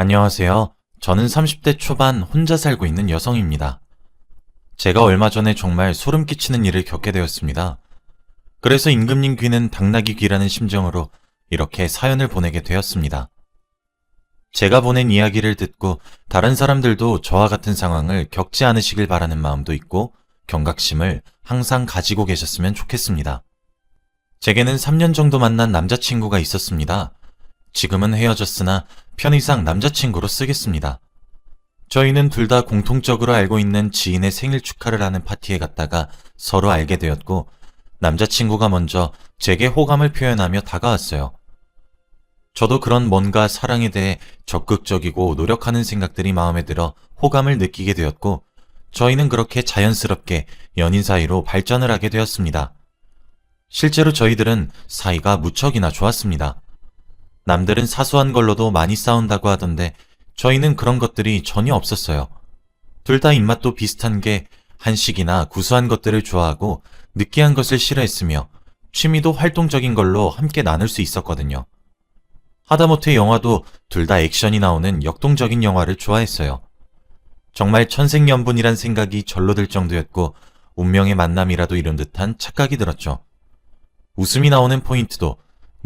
안녕하세요. 저는 30대 초반 혼자 살고 있는 여성입니다. 제가 얼마 전에 정말 소름 끼치는 일을 겪게 되었습니다. 그래서 임금님 귀는 당나귀 귀라는 심정으로 이렇게 사연을 보내게 되었습니다. 제가 보낸 이야기를 듣고 다른 사람들도 저와 같은 상황을 겪지 않으시길 바라는 마음도 있고 경각심을 항상 가지고 계셨으면 좋겠습니다. 제게는 3년 정도 만난 남자친구가 있었습니다. 지금은 헤어졌으나 편의상 남자친구로 쓰겠습니다. 저희는 둘 다 공통적으로 알고 있는 지인의 생일 축하를 하는 파티에 갔다가 서로 알게 되었고 남자친구가 먼저 제게 호감을 표현하며 다가왔어요. 저도 그런 뭔가 사랑에 대해 적극적이고 노력하는 생각들이 마음에 들어 호감을 느끼게 되었고 저희는 그렇게 자연스럽게 연인 사이로 발전을 하게 되었습니다. 실제로 저희들은 사이가 무척이나 좋았습니다. 남들은 사소한 걸로도 많이 싸운다고 하던데 저희는 그런 것들이 전혀 없었어요. 둘 다 입맛도 비슷한 게 한식이나 구수한 것들을 좋아하고 느끼한 것을 싫어했으며 취미도 활동적인 걸로 함께 나눌 수 있었거든요. 하다못해 영화도 둘 다 액션이 나오는 역동적인 영화를 좋아했어요. 정말 천생연분이란 생각이 절로 들 정도였고 운명의 만남이라도 이룬 듯한 착각이 들었죠. 웃음이 나오는 포인트도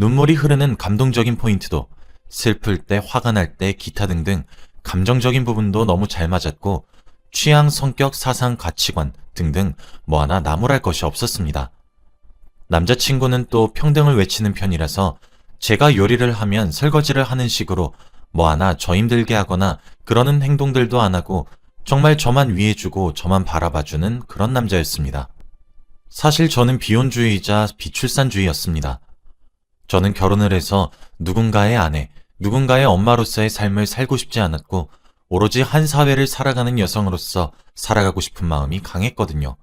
눈물이 흐르는 감동적인 포인트도 슬플 때, 화가 날 때, 기타 등등 감정적인 부분도 너무 잘 맞았고 취향, 성격, 사상, 가치관 등등 뭐 하나 나무랄 것이 없었습니다. 남자친구는 또 평등을 외치는 편이라서 제가 요리를 하면 설거지를 하는 식으로 뭐 하나 저 힘들게 하거나 그러는 행동들도 안 하고 정말 저만 위해주고 저만 바라봐주는 그런 남자였습니다. 사실 저는 비혼주의이자 비출산주의였습니다. 저는 결혼을 해서 누군가의 아내, 누군가의 엄마로서의 삶을 살고 싶지 않았고 오로지 한 사회를 살아가는 여성으로서 살아가고 싶은 마음이 강했거든요.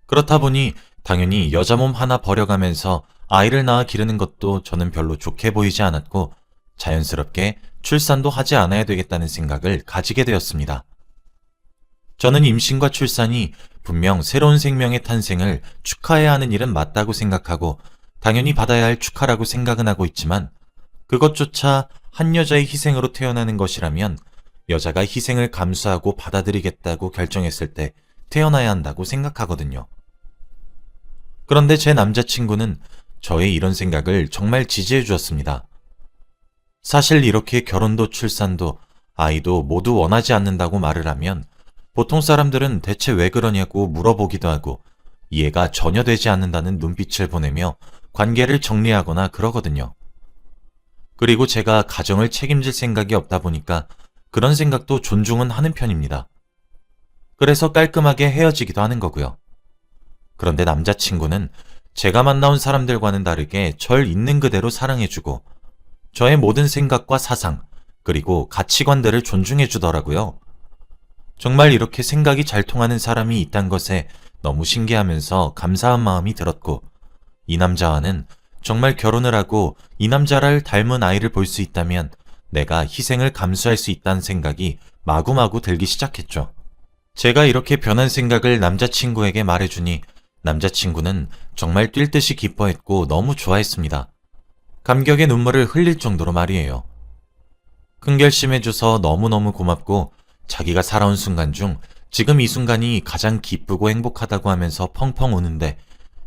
그렇다 보니 당연히 여자 몸 하나 버려가면서 아이를 낳아 기르는 것도 저는 별로 좋게 보이지 않았고 자연스럽게 출산도 하지 않아야 되겠다는 생각을 가지게 되었습니다. 저는 임신과 출산이 분명 새로운 생명의 탄생을 축하해야 하는 일은 맞다고 생각하고 당연히 받아야 할 축하라고 생각은 하고 있지만 그것조차 한 여자의 희생으로 태어나는 것이라면 여자가 희생을 감수하고 받아들이겠다고 결정했을 때 태어나야 한다고 생각하거든요. 그런데 제 남자친구는 저의 이런 생각을 정말 지지해 주었습니다. 사실 이렇게 결혼도 출산도 아이도 모두 원하지 않는다고 말을 하면 보통 사람들은 대체 왜 그러냐고 물어보기도 하고 이해가 전혀 되지 않는다는 눈빛을 보내며 관계를 정리하거나 그러거든요. 그리고 제가 가정을 책임질 생각이 없다 보니까 그런 생각도 존중은 하는 편입니다. 그래서 깔끔하게 헤어지기도 하는 거고요. 그런데 남자친구는 제가 만나온 사람들과는 다르게 절 있는 그대로 사랑해주고 저의 모든 생각과 사상 그리고 가치관들을 존중해 주더라고요. 정말 이렇게 생각이 잘 통하는 사람이 있단 것에 너무 신기하면서 감사한 마음이 들었고 이 남자와는 정말 결혼을 하고 이 남자를 닮은 아이를 볼 수 있다면 내가 희생을 감수할 수 있다는 생각이 마구마구 들기 시작했죠. 제가 이렇게 변한 생각을 남자친구에게 말해주니 남자친구는 정말 뛸 듯이 기뻐했고 너무 좋아했습니다. 감격의 눈물을 흘릴 정도로 말이에요. 큰 결심해줘서 너무너무 고맙고 자기가 살아온 순간 중 지금 이 순간이 가장 기쁘고 행복하다고 하면서 펑펑 우는데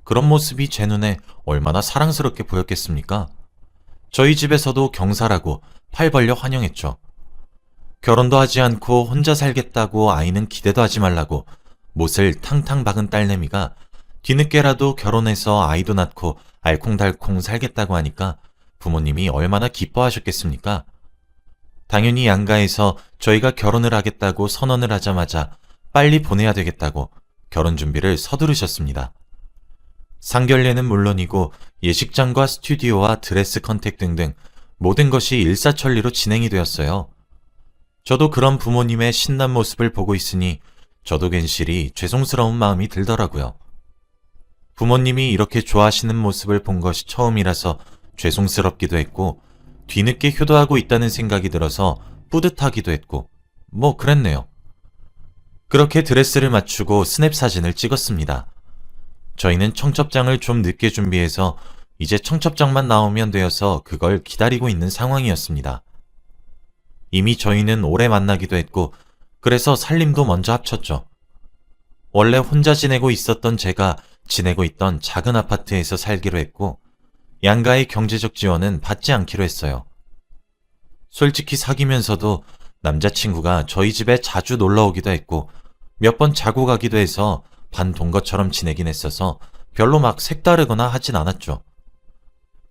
그런 모습이 제 눈에 얼마나 사랑스럽게 보였겠습니까? 저희 집에서도 경사라고 팔 벌려 환영했죠. 결혼도 하지 않고 혼자 살겠다고 아이는 기대도 하지 말라고 못을 탕탕 박은 딸내미가 뒤늦게라도 결혼해서 아이도 낳고 알콩달콩 살겠다고 하니까 부모님이 얼마나 기뻐하셨겠습니까? 당연히 양가에서 저희가 결혼을 하겠다고 선언을 하자마자 빨리 보내야 되겠다고 결혼 준비를 서두르셨습니다. 상견례는 물론이고 예식장과 스튜디오와 드레스 컨택 등등 모든 것이 일사천리로 진행이 되었어요. 저도 그런 부모님의 신난 모습을 보고 있으니 저도 괜시리 죄송스러운 마음이 들더라고요. 부모님이 이렇게 좋아하시는 모습을 본 것이 처음이라서 죄송스럽기도 했고 뒤늦게 효도하고 있다는 생각이 들어서 뿌듯하기도 했고 뭐 그랬네요. 그렇게 드레스를 맞추고 스냅 사진을 찍었습니다. 저희는 청첩장을 좀 늦게 준비해서 이제 청첩장만 나오면 되어서 그걸 기다리고 있는 상황이었습니다. 이미 저희는 오래 만나기도 했고 그래서 살림도 먼저 합쳤죠. 원래 혼자 지내고 있었던 제가 지내고 있던 작은 아파트에서 살기로 했고 양가의 경제적 지원은 받지 않기로 했어요. 솔직히 사귀면서도 남자친구가 저희 집에 자주 놀러 오기도 했고 몇 번 자고 가기도 해서 반동거처럼 지내긴 했어서 별로 막 색다르거나 하진 않았죠.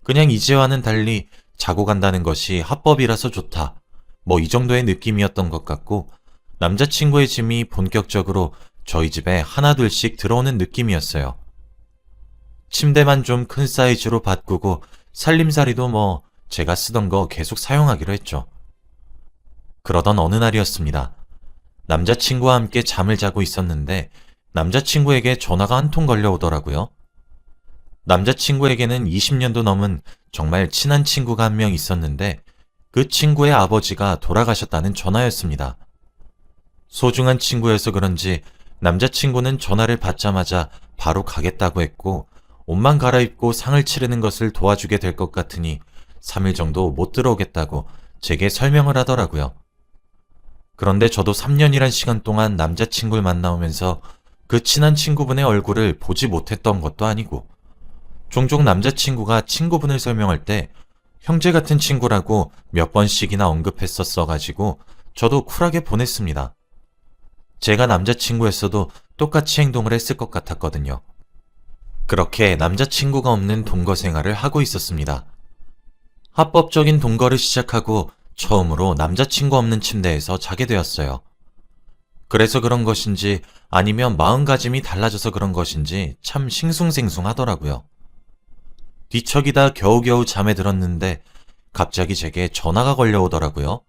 그냥 이제와는 달리 자고 간다는 것이 합법이라서 좋다. 뭐 이 정도의 느낌이었던 것 같고 남자친구의 짐이 본격적으로 저희 집에 하나둘씩 들어오는 느낌이었어요. 침대만 좀 큰 사이즈로 바꾸고 살림살이도 뭐 제가 쓰던 거 계속 사용하기로 했죠. 그러던 어느 날이었습니다. 남자친구와 함께 잠을 자고 있었는데 남자친구에게 전화가 한 통 걸려오더라고요. 남자친구에게는 20년도 넘은 정말 친한 친구가 한 명 있었는데 그 친구의 아버지가 돌아가셨다는 전화였습니다. 소중한 친구여서 그런지 남자친구는 전화를 받자마자 바로 가겠다고 했고 옷만 갈아입고 상을 치르는 것을 도와주게 될 것 같으니 3일 정도 못 들어오겠다고 제게 설명을 하더라고요. 그런데 저도 3년이란 시간 동안 남자친구를 만나오면서 그 친한 친구분의 얼굴을 보지 못했던 것도 아니고 종종 남자친구가 친구분을 설명할 때 형제 같은 친구라고 몇 번씩이나 언급했었어가지고 저도 쿨하게 보냈습니다. 제가 남자친구였어도 똑같이 행동을 했을 것 같았거든요. 그렇게 남자친구가 없는 동거 생활을 하고 있었습니다. 합법적인 동거를 시작하고 처음으로 남자친구 없는 침대에서 자게 되었어요. 그래서 그런 것인지 아니면 마음가짐이 달라져서 그런 것인지 참 싱숭생숭하더라고요. 뒤척이다 겨우겨우 잠에 들었는데 갑자기 제게 전화가 걸려오더라고요.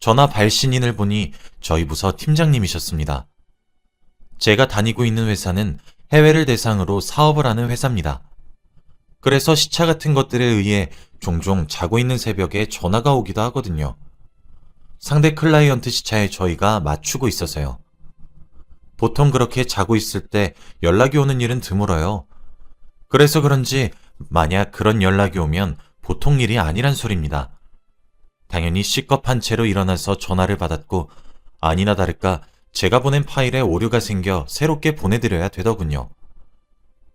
전화 발신인을 보니 저희 부서 팀장님이셨습니다. 제가 다니고 있는 회사는 해외를 대상으로 사업을 하는 회사입니다. 그래서 시차 같은 것들에 의해 종종 자고 있는 새벽에 전화가 오기도 하거든요. 상대 클라이언트 시차에 저희가 맞추고 있어서요. 보통 그렇게 자고 있을 때 연락이 오는 일은 드물어요. 그래서 그런지 만약 그런 연락이 오면 보통 일이 아니란 소리입니다. 당연히 시겁한 채로 일어나서 전화를 받았고 아니나 다를까 제가 보낸 파일에 오류가 생겨 새롭게 보내드려야 되더군요.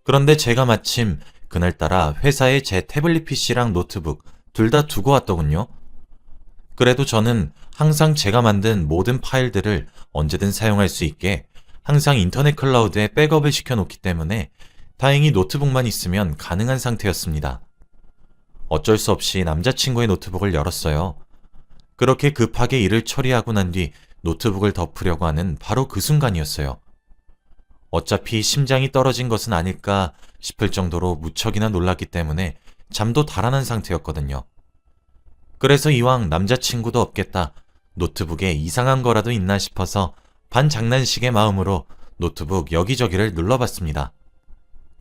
그런데 제가 마침 그날따라 회사에 제 태블릿 PC랑 노트북 둘 다 두고 왔더군요. 그래도 저는 항상 제가 만든 모든 파일들을 언제든 사용할 수 있게 항상 인터넷 클라우드에 백업을 시켜놓기 때문에 다행히 노트북만 있으면 가능한 상태였습니다. 어쩔 수 없이 남자친구의 노트북을 열었어요. 그렇게 급하게 일을 처리하고 난 뒤 노트북을 덮으려고 하는 바로 그 순간이었어요. 어차피 심장이 떨어진 것은 아닐까 싶을 정도로 무척이나 놀랐기 때문에 잠도 달아난 상태였거든요. 그래서 이왕 남자친구도 없겠다, 노트북에 이상한 거라도 있나 싶어서 반장난식의 마음으로 노트북 여기저기를 눌러봤습니다.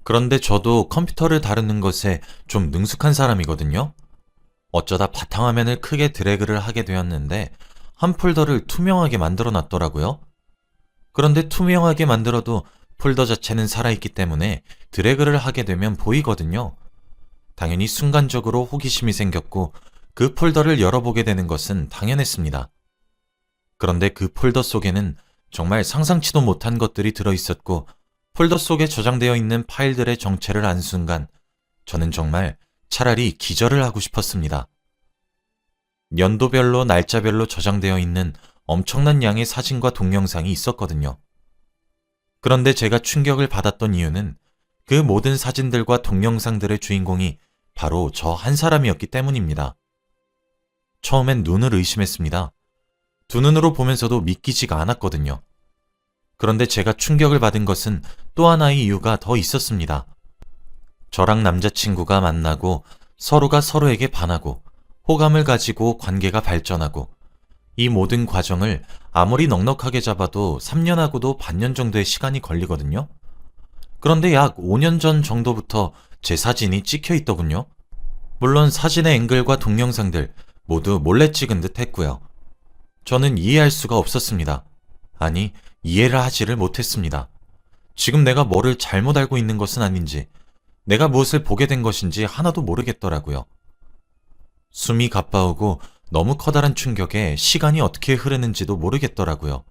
그런데 저도 컴퓨터를 다루는 것에 좀 능숙한 사람이거든요. 어쩌다 바탕화면을 크게 드래그를 하게 되었는데 한 폴더를 투명하게 만들어 놨더라고요. 그런데 투명하게 만들어도 폴더 자체는 살아있기 때문에 드래그를 하게 되면 보이거든요. 당연히 순간적으로 호기심이 생겼고 그 폴더를 열어보게 되는 것은 당연했습니다. 그런데 그 폴더 속에는 정말 상상치도 못한 것들이 들어있었고 폴더 속에 저장되어 있는 파일들의 정체를 안 순간 저는 정말 차라리 기절을 하고 싶었습니다. 연도별로 날짜별로 저장되어 있는 엄청난 양의 사진과 동영상이 있었거든요. 그런데 제가 충격을 받았던 이유는 그 모든 사진들과 동영상들의 주인공이 바로 저 한 사람이었기 때문입니다. 처음엔 눈을 의심했습니다. 두 눈으로 보면서도 믿기지가 않았거든요. 그런데 제가 충격을 받은 것은 또 하나의 이유가 더 있었습니다. 저랑 남자친구가 만나고 서로가 서로에게 반하고 호감을 가지고 관계가 발전하고 이 모든 과정을 아무리 넉넉하게 잡아도 3년하고도 반년 정도의 시간이 걸리거든요. 그런데 약 5년 전 정도부터 제 사진이 찍혀 있더군요. 물론 사진의 앵글과 동영상들 모두 몰래 찍은 듯 했고요. 저는 이해할 수가 없었습니다. 아니, 이해를 하지를 못했습니다. 지금 내가 뭐를 잘못 알고 있는 것은 아닌지, 내가 무엇을 보게 된 것인지 하나도 모르겠더라고요. 숨이 가빠오고 너무 커다란 충격에 시간이 어떻게 흐르는지도 모르겠더라고요.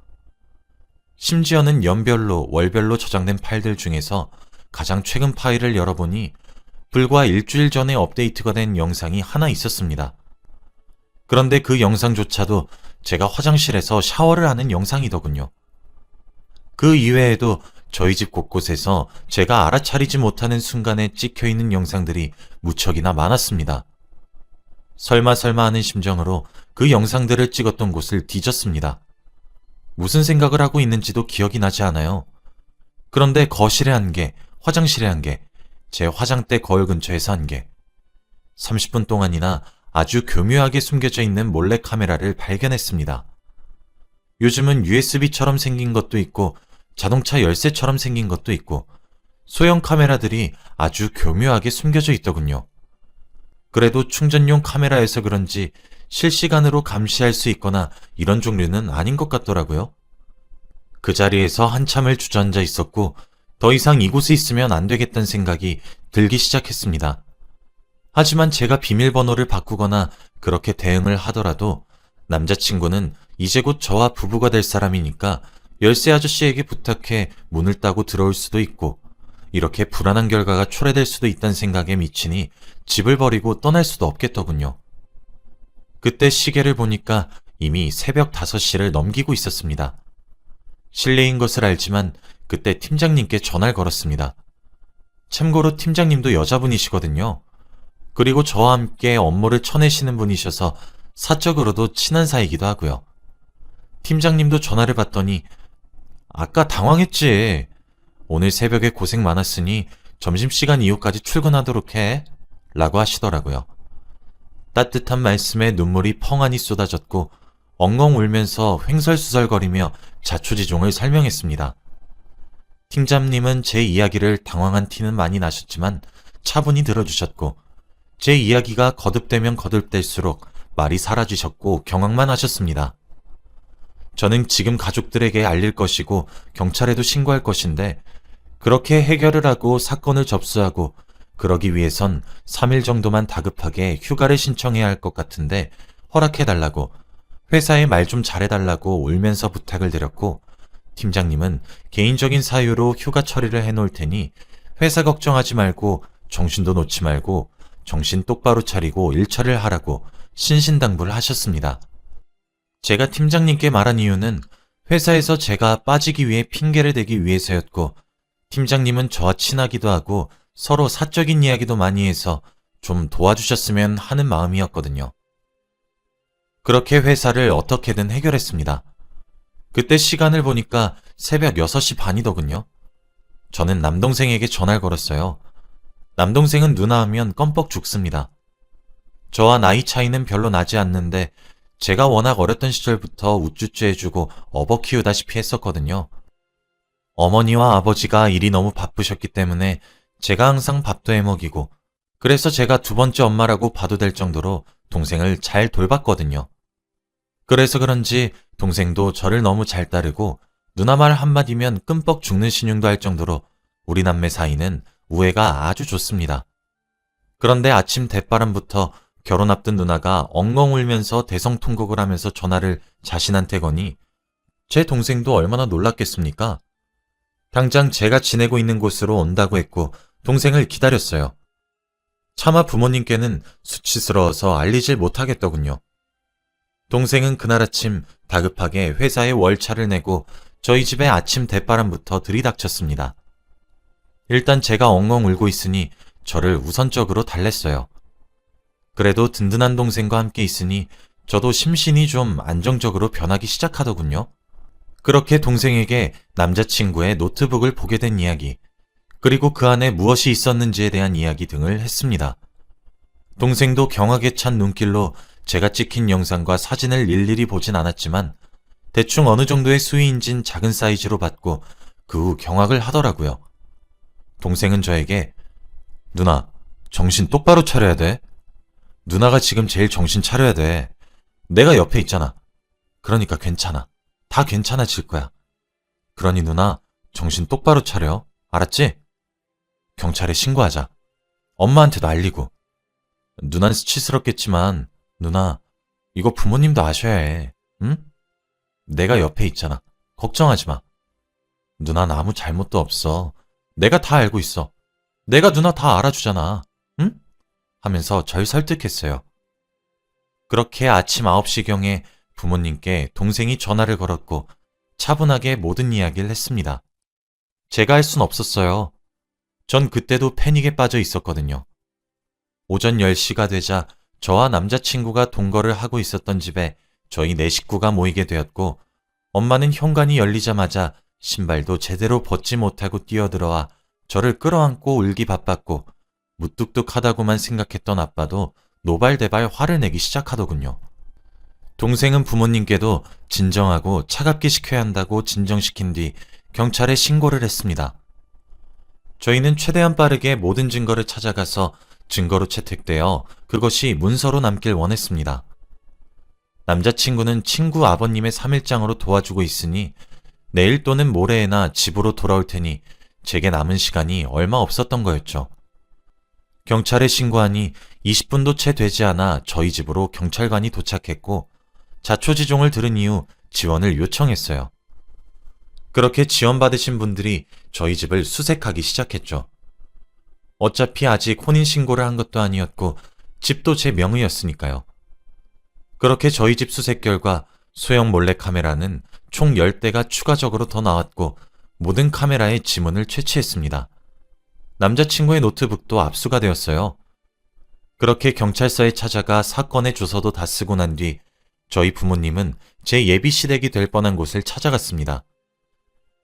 심지어는 연별로, 월별로 저장된 파일들 중에서 가장 최근 파일을 열어보니 불과 일주일 전에 업데이트가 된 영상이 하나 있었습니다. 그런데 그 영상조차도 제가 화장실에서 샤워를 하는 영상이더군요. 그 이외에도 저희 집 곳곳에서 제가 알아차리지 못하는 순간에 찍혀있는 영상들이 무척이나 많았습니다. 설마 하는 심정으로 그 영상들을 찍었던 곳을 뒤졌습니다. 무슨 생각을 하고 있는지도 기억이 나지 않아요. 그런데 거실에 한 개, 화장실에 한 개, 제 화장대 거울 근처에서 한 개, 30분 동안이나 아주 교묘하게 숨겨져 있는 몰래카메라를 발견했습니다. 요즘은 USB처럼 생긴 것도 있고 자동차 열쇠처럼 생긴 것도 있고 소형 카메라들이 아주 교묘하게 숨겨져 있더군요. 그래도 충전용 카메라여서 그런지 실시간으로 감시할 수 있거나 이런 종류는 아닌 것 같더라고요. 그 자리에서 한참을 주저앉아 있었고 더 이상 이곳에 있으면 안 되겠다는 생각이 들기 시작했습니다. 하지만 제가 비밀번호를 바꾸거나 그렇게 대응을 하더라도 남자친구는 이제 곧 저와 부부가 될 사람이니까 열쇠 아저씨에게 부탁해 문을 따고 들어올 수도 있고 이렇게 불안한 결과가 초래될 수도 있다는 생각에 미치니 집을 버리고 떠날 수도 없겠더군요. 그때 시계를 보니까 이미 새벽 5시를 넘기고 있었습니다. 실례인 것을 알지만 그때 팀장님께 전화를 걸었습니다. 참고로 팀장님도 여자분이시거든요. 그리고 저와 함께 업무를 쳐내시는 분이셔서 사적으로도 친한 사이이기도 하고요. 팀장님도 전화를 받더니 아까 당황했지. 오늘 새벽에 고생 많았으니 점심시간 이후까지 출근하도록 해. 라고 하시더라고요. 따뜻한 말씀에 눈물이 펑하니 쏟아졌고 엉엉 울면서 횡설수설거리며 자초지종을 설명했습니다. 팀장님은 제 이야기를 당황한 티는 많이 나셨지만 차분히 들어주셨고 제 이야기가 거듭되면 거듭될수록 말이 사라지셨고 경악만 하셨습니다. 저는 지금 가족들에게 알릴 것이고 경찰에도 신고할 것인데 그렇게 해결을 하고 사건을 접수하고 그러기 위해선 3일 정도만 다급하게 휴가를 신청해야 할 것 같은데 허락해달라고 회사에 말 좀 잘해달라고 울면서 부탁을 드렸고 팀장님은 개인적인 사유로 휴가 처리를 해놓을 테니 회사 걱정하지 말고 정신도 놓지 말고 정신 똑바로 차리고 일 처리를 하라고 신신당부를 하셨습니다. 제가 팀장님께 말한 이유는 회사에서 제가 빠지기 위해 핑계를 대기 위해서였고 팀장님은 저와 친하기도 하고 서로 사적인 이야기도 많이 해서 좀 도와주셨으면 하는 마음이었거든요. 그렇게 회사를 어떻게든 해결했습니다. 그때 시간을 보니까 새벽 6시 반이더군요. 저는 남동생에게 전화를 걸었어요. 남동생은 누나 하면 껌뻑 죽습니다. 저와 나이 차이는 별로 나지 않는데 제가 워낙 어렸던 시절부터 우쭈쭈 해주고 업어 키우다시피 했었거든요. 어머니와 아버지가 일이 너무 바쁘셨기 때문에 제가 항상 밥도 해먹이고 그래서 제가 두 번째 엄마라고 봐도 될 정도로 동생을 잘 돌봤거든요. 그래서 그런지 동생도 저를 너무 잘 따르고 누나 말 한마디면 끔뻑 죽는 신용도 할 정도로 우리 남매 사이는 우애가 아주 좋습니다. 그런데 아침 대바람부터 결혼 앞둔 누나가 엉엉 울면서 대성통곡을 하면서 전화를 자신한테 거니 제 동생도 얼마나 놀랐겠습니까? 당장 제가 지내고 있는 곳으로 온다고 했고 동생을 기다렸어요. 차마 부모님께는 수치스러워서 알리질 못하겠더군요. 동생은 그날 아침 다급하게 회사에 월차를 내고 저희 집에 아침 대바람부터 들이닥쳤습니다. 일단 제가 엉엉 울고 있으니 저를 우선적으로 달랬어요. 그래도 든든한 동생과 함께 있으니 저도 심신이 좀 안정적으로 변하기 시작하더군요. 그렇게 동생에게 남자친구의 노트북을 보게 된 이야기, 그리고 그 안에 무엇이 있었는지에 대한 이야기 등을 했습니다. 동생도 경악에 찬 눈길로 제가 찍힌 영상과 사진을 일일이 보진 않았지만 대충 어느 정도의 수위인진 작은 사이즈로 봤고 그 후 경악을 하더라고요. 동생은 저에게 누나, 정신 똑바로 차려야 돼. 누나가 지금 제일 정신 차려야 돼. 내가 옆에 있잖아. 그러니까 괜찮아. 다 괜찮아질 거야. 그러니 누나, 정신 똑바로 차려. 알았지? 경찰에 신고하자. 엄마한테도 알리고. 누난 수치스럽겠지만 누나, 이거 부모님도 아셔야 해. 응? 내가 옆에 있잖아. 걱정하지 마. 누난 아무 잘못도 없어. 내가 다 알고 있어. 내가 누나 다 알아주잖아. 응? 하면서 절 설득했어요. 그렇게 아침 9시경에 부모님께 동생이 전화를 걸었고 차분하게 모든 이야기를 했습니다. 제가 할 순 없었어요. 전 그때도 패닉에 빠져 있었거든요. 오전 10시가 되자 저와 남자친구가 동거를 하고 있었던 집에 저희 네 식구가 모이게 되었고 엄마는 현관이 열리자마자 신발도 제대로 벗지 못하고 뛰어들어와 저를 끌어안고 울기 바빴고 무뚝뚝하다고만 생각했던 아빠도 노발대발 화를 내기 시작하더군요. 동생은 부모님께도 진정하고 차갑게 식혀야 한다고 진정시킨 뒤 경찰에 신고를 했습니다. 저희는 최대한 빠르게 모든 증거를 찾아가서 증거로 채택되어 그것이 문서로 남길 원했습니다. 남자친구는 친구 아버님의 3일장으로 도와주고 있으니 내일 또는 모레에나 집으로 돌아올 테니 제게 남은 시간이 얼마 없었던 거였죠. 경찰에 신고하니 20분도 채 되지 않아 저희 집으로 경찰관이 도착했고 자초지종을 들은 이후 지원을 요청했어요. 그렇게 지원받으신 분들이 저희 집을 수색하기 시작했죠. 어차피 아직 혼인신고를 한 것도 아니었고 집도 제 명의였으니까요. 그렇게 저희 집 수색 결과 소형 몰래카메라는 총 10대가 추가적으로 더 나왔고 모든 카메라에 지문을 채취했습니다. 남자친구의 노트북도 압수가 되었어요. 그렇게 경찰서에 찾아가 사건의 주소도 다 쓰고 난 뒤 저희 부모님은 제 예비 시댁이 될 뻔한 곳을 찾아갔습니다.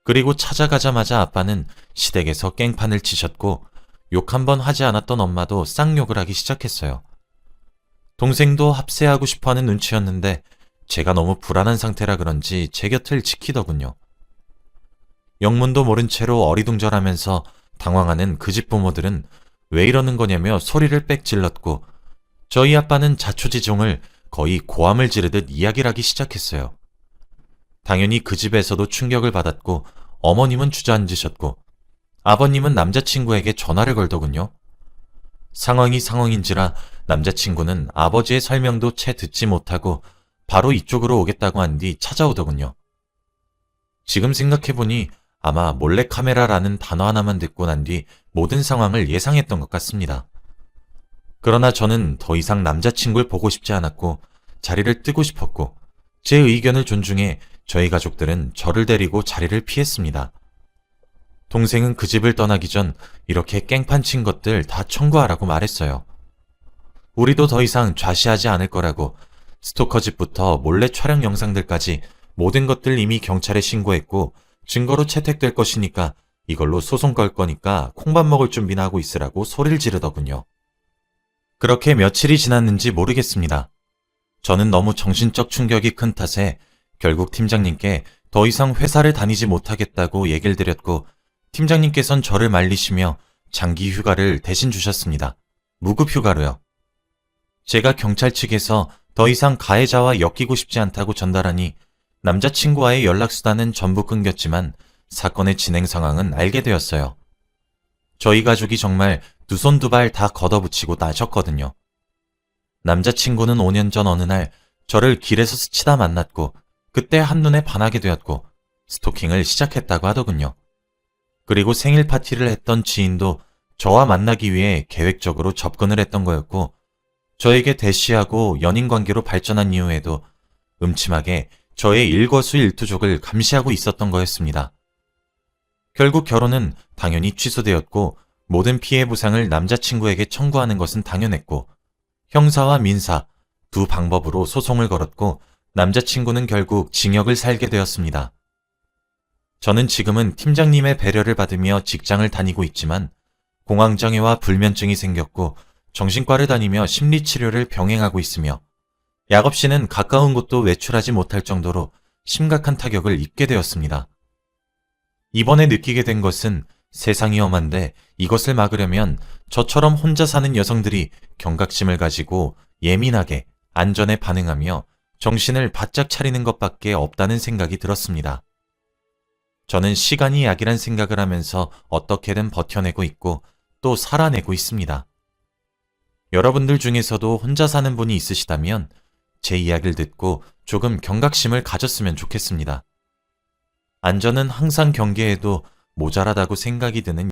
그리고 찾아가자마자 아빠는 시댁에서 깽판을 치셨고 욕 한 번 하지 않았던 엄마도 쌍욕을 하기 시작했어요. 동생도 합세하고 싶어하는 눈치였는데 제가 너무 불안한 상태라 그런지 제 곁을 지키더군요. 영문도 모른 채로 어리둥절하면서 당황하는 그 집 부모들은 왜 이러는 거냐며 소리를 빽 질렀고 저희 아빠는 자초지종을 거의 고함을 지르듯 이야기를 하기 시작했어요. 당연히 그 집에서도 충격을 받았고 어머님은 주저앉으셨고 아버님은 남자친구에게 전화를 걸더군요. 상황이 상황인지라 남자친구는 아버지의 설명도 채 듣지 못하고 바로 이쪽으로 오겠다고 한 뒤 찾아오더군요. 지금 생각해보니 아마 몰래카메라라는 단어 하나만 듣고 난 뒤 모든 상황을 예상했던 것 같습니다. 그러나 저는 더 이상 남자친구를 보고 싶지 않았고 자리를 뜨고 싶었고 제 의견을 존중해 저희 가족들은 저를 데리고 자리를 피했습니다. 동생은 그 집을 떠나기 전 이렇게 깽판 친 것들 다 청구하라고 말했어요. 우리도 더 이상 좌시하지 않을 거라고 스토커 집부터 몰래 촬영 영상들까지 모든 것들 이미 경찰에 신고했고 증거로 채택될 것이니까 이걸로 소송 걸 거니까 콩밥 먹을 준비나 하고 있으라고 소리를 지르더군요. 그렇게 며칠이 지났는지 모르겠습니다. 저는 너무 정신적 충격이 큰 탓에 결국 팀장님께 더 이상 회사를 다니지 못하겠다고 얘기를 드렸고 팀장님께선 저를 말리시며 장기 휴가를 대신 주셨습니다. 무급 휴가로요. 제가 경찰 측에서 더 이상 가해자와 엮이고 싶지 않다고 전달하니 남자친구와의 연락수단은 전부 끊겼지만 사건의 진행 상황은 알게 되었어요. 저희 가족이 정말 두 손 두 발 다 걷어붙이고 나셨거든요. 남자친구는 5년 전 어느 날 저를 길에서 스치다 만났고 그때 한눈에 반하게 되었고 스토킹을 시작했다고 하더군요. 그리고 생일 파티를 했던 지인도 저와 만나기 위해 계획적으로 접근을 했던 거였고 저에게 대시하고 연인 관계로 발전한 이후에도 음침하게 저의 일거수일투족을 감시하고 있었던 거였습니다. 결국 결혼은 당연히 취소되었고 모든 피해 보상을 남자친구에게 청구하는 것은 당연했고 형사와 민사 두 방법으로 소송을 걸었고 남자친구는 결국 징역을 살게 되었습니다. 저는 지금은 팀장님의 배려를 받으며 직장을 다니고 있지만 공황장애와 불면증이 생겼고 정신과를 다니며 심리치료를 병행하고 있으며 약 없이는 가까운 곳도 외출하지 못할 정도로 심각한 타격을 입게 되었습니다. 이번에 느끼게 된 것은 세상이 험한데 이것을 막으려면 저처럼 혼자 사는 여성들이 경각심을 가지고 예민하게 안전에 반응하며 정신을 바짝 차리는 것밖에 없다는 생각이 들었습니다. 저는 시간이 약이란 생각을 하면서 어떻게든 버텨내고 있고 또 살아내고 있습니다. 여러분들 중에서도 혼자 사는 분이 있으시다면 제 이야기를 듣고 조금 경각심을 가졌으면 좋겠습니다. 안전은 항상 경계해도 모자라다고 생각이 드는